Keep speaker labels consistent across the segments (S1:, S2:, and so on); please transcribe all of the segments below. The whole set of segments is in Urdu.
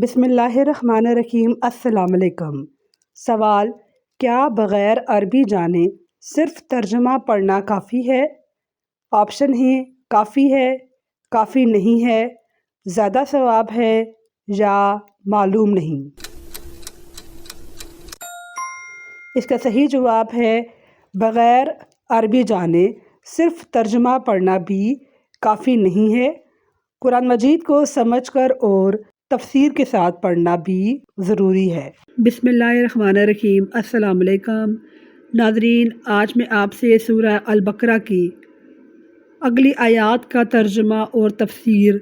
S1: بسم اللہ الرحمن الرحیم۔ السلام علیکم۔ سوال: کیا بغیر عربی جانے صرف ترجمہ پڑھنا کافی ہے؟ آپشن ہیں: کافی ہے، کافی نہیں ہے، زیادہ ثواب ہے یا معلوم نہیں۔ اس کا صحیح جواب ہے بغیر عربی جانے صرف ترجمہ پڑھنا بھی کافی نہیں ہے۔ قرآن مجید کو سمجھ کر اور تفسیر کے ساتھ پڑھنا بھی ضروری ہے۔ بسم اللہ الرحمن الرحیم۔ السلام علیکم ناظرین، آج میں آپ سے سورہ البقرہ کی اگلی آیات کا ترجمہ اور تفسیر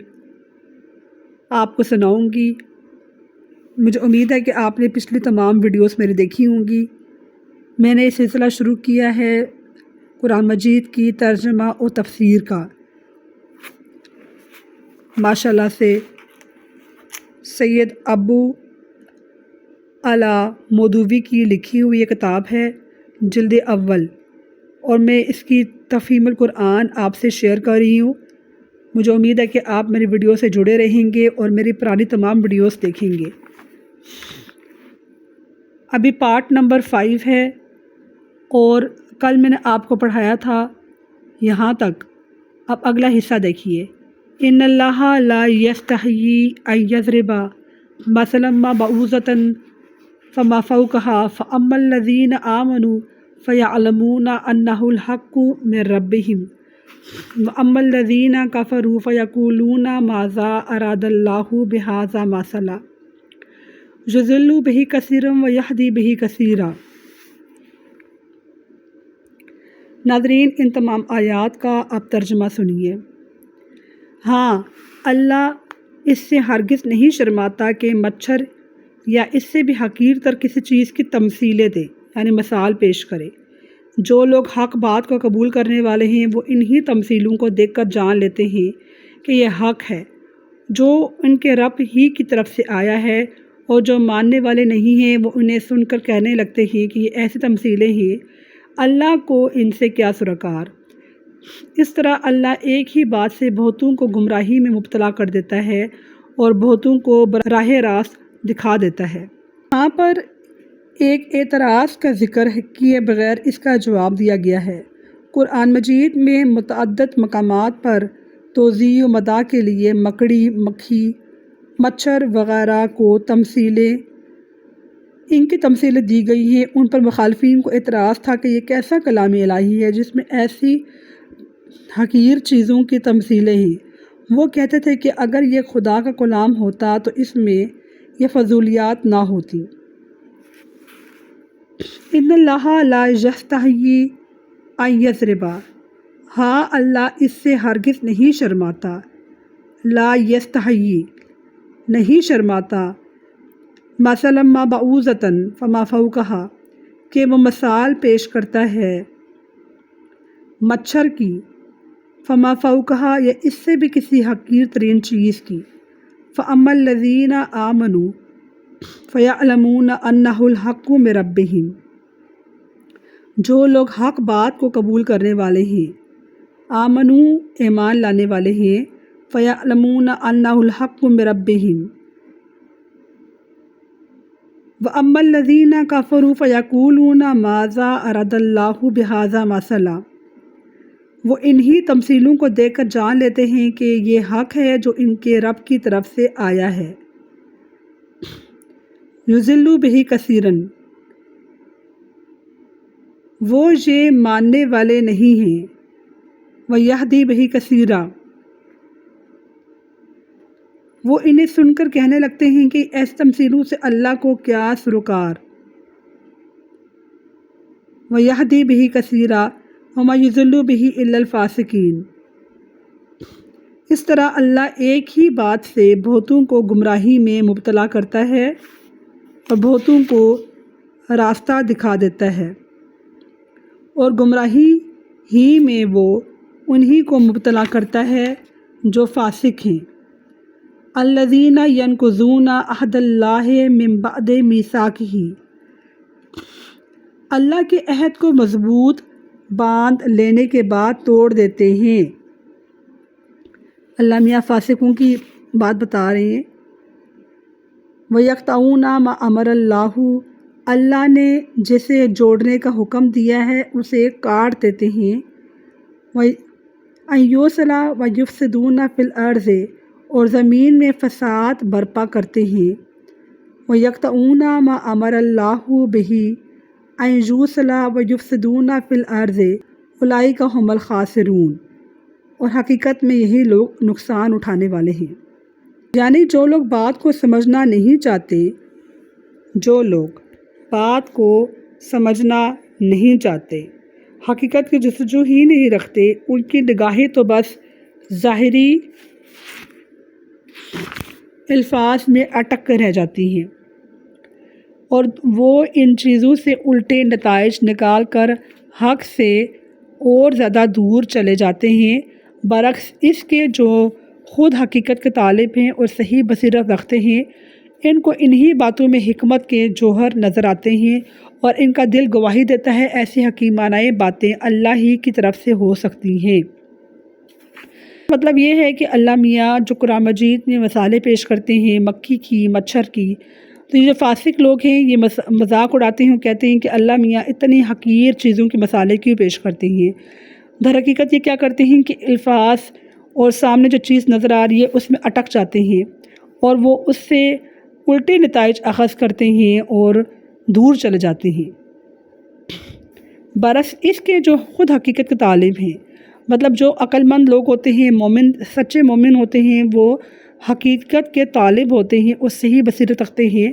S1: آپ کو سناؤں گی۔ مجھے امید ہے کہ آپ نے پچھلی تمام ویڈیوز میری دیکھی ہوں گی۔ میں نے یہ سلسلہ شروع کیا ہے قرآن مجید کی ترجمہ اور تفسیر کا۔ ماشاءاللہ سے سید ابو اعلیٰ مودودی کی لکھی ہوئی یہ کتاب ہے، جلد اول، اور میں اس کی تفہیم القرآن آپ سے شیئر کر رہی ہوں۔ مجھے امید ہے کہ آپ میری ویڈیو سے جڑے رہیں گے اور میری پرانی تمام ویڈیوز دیکھیں گے۔ ابھی پارٹ نمبر 5 ہے اور کل میں نے آپ کو پڑھایا تھا یہاں تک۔ اب اگلا حصہ دیکھیے۔ ان اللہ لا یستحیی ان یضرب مثلا ما بعوضۃ فما فوقها فاما الذین آمنوا فیعلمون انہ الحق من ربہم واما الذین کفروا فیقولون ماذا اراد اللہ بہذا مثلا یضل بہ کثیرا ویہدی بہ کثیرا۔ ناظرین، ان تمام آیات کا اب ترجمہ سنیے۔ ہاں، اللہ اس سے ہرگز نہیں شرماتا کہ مچھر یا اس سے بھی حقیر تر کسی چیز کی تمثیلیں دے، یعنی مثال پیش کرے۔ جو لوگ حق بات کو قبول کرنے والے ہیں وہ انہی تمثیلوں کو دیکھ کر جان لیتے ہیں کہ یہ حق ہے جو ان کے رب ہی کی طرف سے آیا ہے، اور جو ماننے والے نہیں ہیں وہ انہیں سن کر کہنے لگتے ہیں کہ یہ ایسی تمثیلیں ہیں، اللہ کو ان سے کیا سروکار۔ اس طرح اللہ ایک ہی بات سے بہتوں کو گمراہی میں مبتلا کر دیتا ہے اور بہتوں کو براہ راست دکھا دیتا ہے۔ یہاں پر ایک اعتراض کا ذکر کیے بغیر اس کا جواب دیا گیا ہے۔ قرآن مجید میں متعدد مقامات پر توضیح و مداح کے لیے مکڑی، مکھی، مچھر وغیرہ کو تمثیلیں ان کی تمثیلیں دی گئی ہیں۔ ان پر مخالفین کو اعتراض تھا کہ یہ کیسا کلام الہی ہے جس میں ایسی حقیر چیزوں کی تمثیلیں ہیں۔ وہ کہتے تھے کہ اگر یہ خدا کا کلام ہوتا تو اس میں یہ فضولیات نہ ہوتی۔ ان اللہ لا یستحیی ان یضرب، ہاں اللہ اس سے ہرگز نہیں شرماتا، لا یستحیی نہیں شرماتا، مثلا ما بعوضۃ فما فوقها کہ وہ مثال پیش کرتا ہے مچھر کی، فما فوقها یا اس سے بھی کسی حقیر ترین چیز کی، فاما الذین آمنوا فیعلمون انہ الحق من ربہم، جو لوگ حق بات کو قبول کرنے والے ہیں، آمنو ایمان لانے والے ہیں، فیعلمون انہ الحق من ربہم، واما الذین کفروا فیقولون ماذا اراد اللہ بہذا مثلا، وہ انہی تمثیلوں کو دیکھ کر جان لیتے ہیں کہ یہ حق ہے جو ان کے رب کی طرف سے آیا ہے۔ یضل بہ کثیرا، وہ یہ ماننے والے نہیں ہیں، ویہدی بہ کثیرا، وہ انہیں سن کر کہنے لگتے ہیں کہ ایسی تمثیلوں سے اللہ کو کیا سروکار۔ ویہدی بہ کثیرا وما یضل بہ الا الفاسقین۔ اس طرح اللہ ایک ہی بات سے بہتوں کو گمراہی میں مبتلا کرتا ہے اور بہتوں کو راستہ دکھا دیتا ہے، اور گمراہی ہی میں وہ انہی کو مبتلا کرتا ہے جو فاسق ہیں۔ الذین ینقضون عہد اللہ من بعد میثاقہ، اللہ کے عہد کو مضبوط باندھ لینے کے بعد توڑ دیتے ہیں۔ اللہ میاں فاسقوں کی بات بتا رہے ہیں۔ وَيَقْطَعُونَ مَا أَمَرَ اللَّهُ، اللہ نے جسے جوڑنے کا حکم دیا ہے اسے کاٹ دیتے ہیں۔ وَأَن يُوصِلَ وَيُفْسِدُونَ فِي الْأَرْضِ، اور زمین میں فساد برپا کرتے ہیں۔ وَيَقْطَعُونَ مَا أَمَرَ اللَّهُ بِهِ أَن يُوصِلَ وَيُفْسِدُونَ فِي الْأَرْضِ أُولَٰئِکَ هُمُ الْخَاسِرُونَ، اور حقیقت میں یہی لوگ نقصان اٹھانے والے ہیں۔ یعنی جو لوگ بات کو سمجھنا نہیں چاہتے، جو لوگ بات کو سمجھنا نہیں چاہتے، حقیقت کی جستجو ہی نہیں رکھتے، ان کی نگاہیں تو بس ظاہری الفاظ میں اٹک کر رہ جاتی ہیں، اور وہ ان چیزوں سے الٹے نتائج نکال کر حق سے اور زیادہ دور چلے جاتے ہیں، برعکس اس کے جو خود حقیقت کے طالب ہیں اور صحیح بصیرت رکھتے ہیں، ان کو انہی باتوں میں حکمت کے جوہر نظر آتے ہیں، اور ان کا دل گواہی دیتا ہے ایسی حکیمانہ باتیں اللہ ہی کی طرف سے ہو سکتی ہیں۔ مطلب یہ ہے کہ اللہ میاں جو قرآن مجید میں مثالیں پیش کرتے ہیں مکھی کی، مچھر کی، تو یہ جو فاسق لوگ ہیں یہ مذاق اڑاتے ہیں، کہتے ہیں کہ اللہ میاں اتنی حقیر چیزوں کی مثالیں کیوں پیش کرتے ہیں۔ در حقیقت یہ کیا کرتے ہیں کہ الفاظ اور سامنے جو چیز نظر آ رہی ہے اس میں اٹک جاتے ہیں، اور وہ اس سے الٹے نتائج اخذ کرتے ہیں اور دور چلے جاتے ہیں، برعکس اس کے جو خود حقیقت کے طالب ہیں، مطلب جو عقل مند لوگ ہوتے ہیں، مومن، سچے مومن ہوتے ہیں، وہ حقیقت کے طالب ہوتے ہیں اور صحیح بصیرت رکھتے ہیں،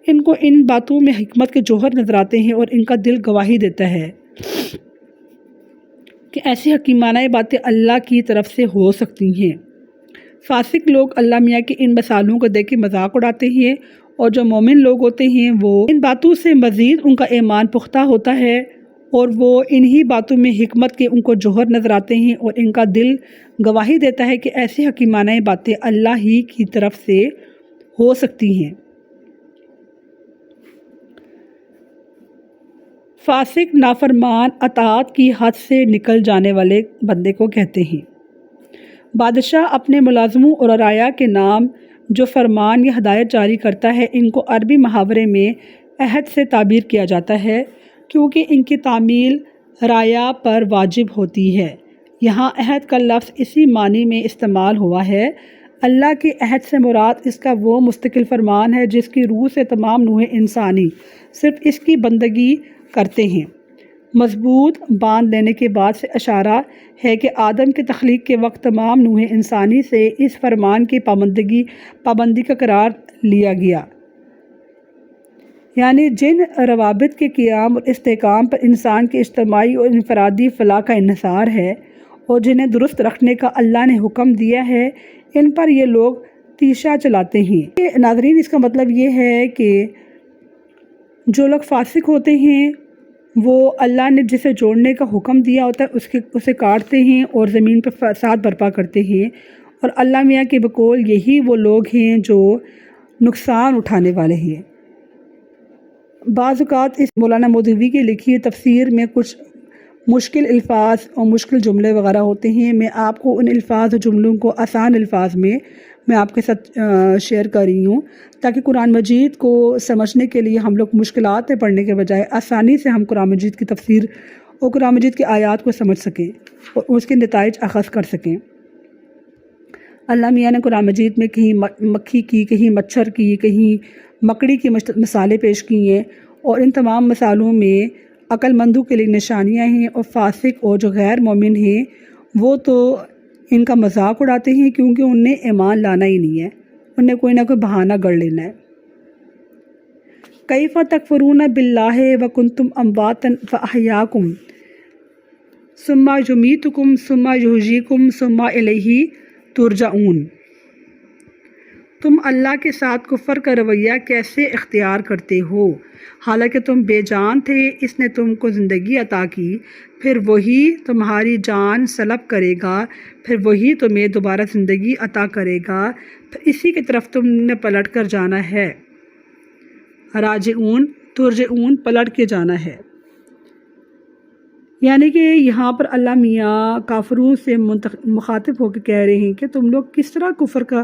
S1: ان کو ان باتوں میں حکمت کے جوہر نظر آتے ہیں، اور ان کا دل گواہی دیتا ہے کہ ایسی حکیمانہ باتیں اللہ کی طرف سے ہو سکتی ہیں۔ فاسق لوگ اللہ میاں کی ان مثالوں کو دیکھ کے مذاق اڑاتے ہیں، اور جو مومن لوگ ہوتے ہیں وہ ان باتوں سے مزید ان کا ایمان پختہ ہوتا ہے، اور وہ انہی باتوں میں حکمت کے ان کو جوہر نظر آتے ہیں، اور ان کا دل گواہی دیتا ہے کہ ایسی حکیمانہ باتیں اللہ ہی کی طرف سے ہو سکتی ہیں۔ فاسق نافرمان اطاعت کی حد سے نکل جانے والے بندے کو کہتے ہیں۔ بادشاہ اپنے ملازموں اور رعایا کے نام جو فرمان یا ہدایت جاری کرتا ہے، ان کو عربی محاورے میں عہد سے تعبیر کیا جاتا ہے، کیونکہ ان کی تعمیل رعایا پر واجب ہوتی ہے۔ یہاں عہد کا لفظ اسی معنی میں استعمال ہوا ہے۔ اللہ کے عہد سے مراد اس کا وہ مستقل فرمان ہے جس کی روح سے تمام نوع انسانی صرف اس کی بندگی کرتے ہیں۔ مضبوط باندھ لینے کے بعد سے اشارہ ہے کہ آدم کی تخلیق کے وقت تمام نوع انسانی سے اس فرمان کی پابندی کا قرار لیا گیا، یعنی جن روابط کے قیام اور استحکام پر انسان کی اجتماعی اور انفرادی فلاح کا انحصار ہے، اور جنہیں درست رکھنے کا اللہ نے حکم دیا ہے، ان پر یہ لوگ تیشہ چلاتے ہیں۔ ناظرین، اس کا مطلب یہ ہے کہ جو لوگ فاسق ہوتے ہیں وہ اللہ نے جسے جوڑنے کا حکم دیا ہوتا ہے اسے کاٹتے ہیں اور زمین پر فساد برپا کرتے ہیں، اور اللہ میاں کے بقول یہی وہ لوگ ہیں جو نقصان اٹھانے والے ہیں۔ بعض اوقات اس مولانا مودودی کی لکھی تفسیر میں کچھ مشکل الفاظ اور مشکل جملے وغیرہ ہوتے ہیں، میں آپ کو ان الفاظ اور جملوں کو آسان الفاظ میں آپ کے ساتھ شیئر کر رہی ہوں، تاکہ قرآن مجید کو سمجھنے کے لیے ہم لوگ مشکلات میں پڑھنے کے بجائے آسانی سے ہم قرآن مجید کی تفسیر اور قرآن مجید کی آیات کو سمجھ سکیں اور اس کے نتائج اخذ کر سکیں۔ اللہ میاں نے قرآن مجید میں کہیں مکھی کی، کہیں مچھر کی، کہیں مکڑی کی مثالیں پیش کی ہیں، اور ان تمام مثالوں میں عقل مندوں کے لیے نشانیاں ہیں، اور فاسق اور جو غیر مومن ہیں وہ تو ان کا مذاق اڑاتے ہیں، کیونکہ انہیں ایمان لانا ہی نہیں ہے، انہیں کوئی نہ کوئی بہانہ گڑھ لینا ہے۔ کیف تکفرون باللہ وکنتم امواتا فاحیاکم ثم یمیتکم ثم یحییکم ثم الیہ ترجعون۔ تم اللہ کے ساتھ کفر کا رویہ کیسے اختیار کرتے ہو، حالانکہ تم بے جان تھے، اس نے تم کو زندگی عطا کی، پھر وہی تمہاری جان سلب کرے گا، پھر وہی تمہیں دوبارہ زندگی عطا کرے گا، پھر اسی کی طرف تم نے پلٹ کر جانا ہے۔ راجعون، ترجعون، پلٹ کے جانا ہے۔ یعنی کہ یہاں پر اللہ میاں کافروں سے مخاطب ہو کے کہہ رہے ہیں کہ تم لوگ کس طرح کفر کا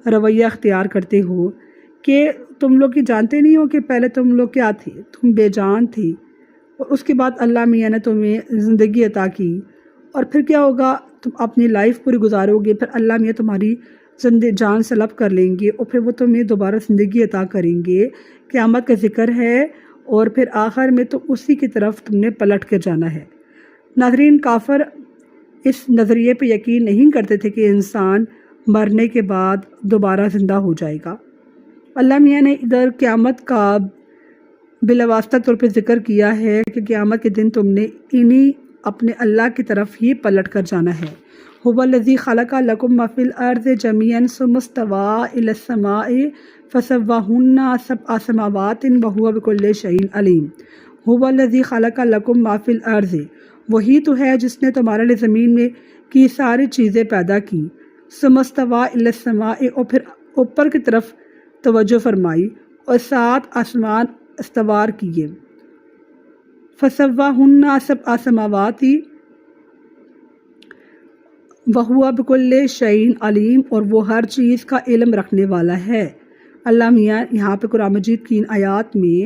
S1: رویہ اختیار کرتے ہو، کہ تم لوگ کی جانتے نہیں ہو کہ پہلے تم لوگ کیا تھی، تم بے جان تھی، اور اس کے بعد اللہ میاں نے تمہیں زندگی عطا کی، اور پھر کیا ہوگا، تم اپنی لائف پوری گزارو گے، پھر اللہ میاں تمہاری جان سلب کر لیں گے، اور پھر وہ تمہیں دوبارہ زندگی عطا کریں گے۔ قیامت کا ذکر ہے، اور پھر آخر میں تو اسی کی طرف تم نے پلٹ کے جانا ہے۔ ناظرین، کافر اس نظریے پہ یقین نہیں کرتے تھے کہ انسان مرنے کے بعد دوبارہ زندہ ہو جائے گا۔ اللہ میاں نے ادھر قیامت کا بلاواسطہ طور پہ ذکر کیا ہے کہ قیامت کے دن تم نے انہی اپنے اللہ کی طرف ہی پلٹ کر جانا ہے۔ هو الذی خلق لکم ما فی الارض جمیعا ثم استوی الی السماء فسواہن سبع سماوات وہو بکل شیء علیم۔ هو الذی خلق لکم ما فی الارض، وہی تو ہے جس نے تمہارے لیے زمین میں کی ساری چیزیں پیدا کی، ثم استوی الی السماء، اور پھر اوپر کی طرف توجہ فرمائی اور 7 آسمان استوار کیے، فسواہن سبع سماوات وہو بکل شیء علیم، اور وہ ہر چیز کا علم رکھنے والا ہے۔ اللہ میاں یہاں پہ قرآن مجید کی ان آیات میں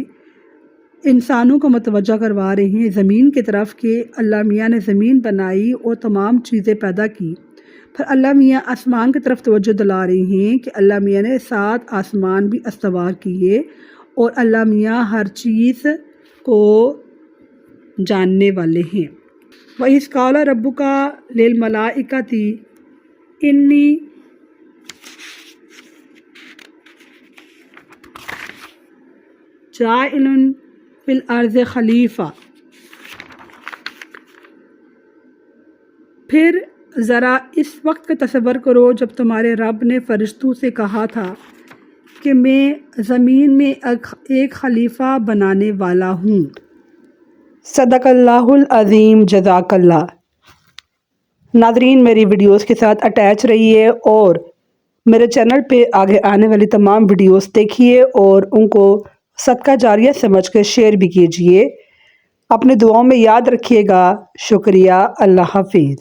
S1: انسانوں کو متوجہ کروا رہے ہیں زمین کی طرف کہ اللہ میاں نے زمین بنائی اور تمام چیزیں پیدا کی، پھر اللہ میاں آسمان کی طرف توجہ دلا رہے ہیں کہ اللہ میاں نے 7 آسمان بھی استوار کیے، اور اللہ میاں ہر چیز کو جاننے والے ہیں۔ وَإِذْ قَالَ رَبُّكَ لِلْمَلَائِكَةِ إِنِّي جَاعِلٌ فِي الْأَرْضِ خلیفہ۔ پھر ذرا اس وقت کا تصور کرو جب تمہارے رب نے فرشتوں سے کہا تھا کہ میں زمین میں ایک خلیفہ بنانے والا ہوں۔ صدق اللہ العظیم، جزاک اللہ۔ ناظرین، میری ویڈیوز کے ساتھ اٹیچ رہیے اور میرے چینل پہ آگے آنے والی تمام ویڈیوز دیکھیے اور ان کو صدقہ جاریہ سمجھ کے شیئر بھی کیجیے۔ اپنے دعاؤں میں یاد رکھیے گا۔ شکریہ۔ اللہ حافظ۔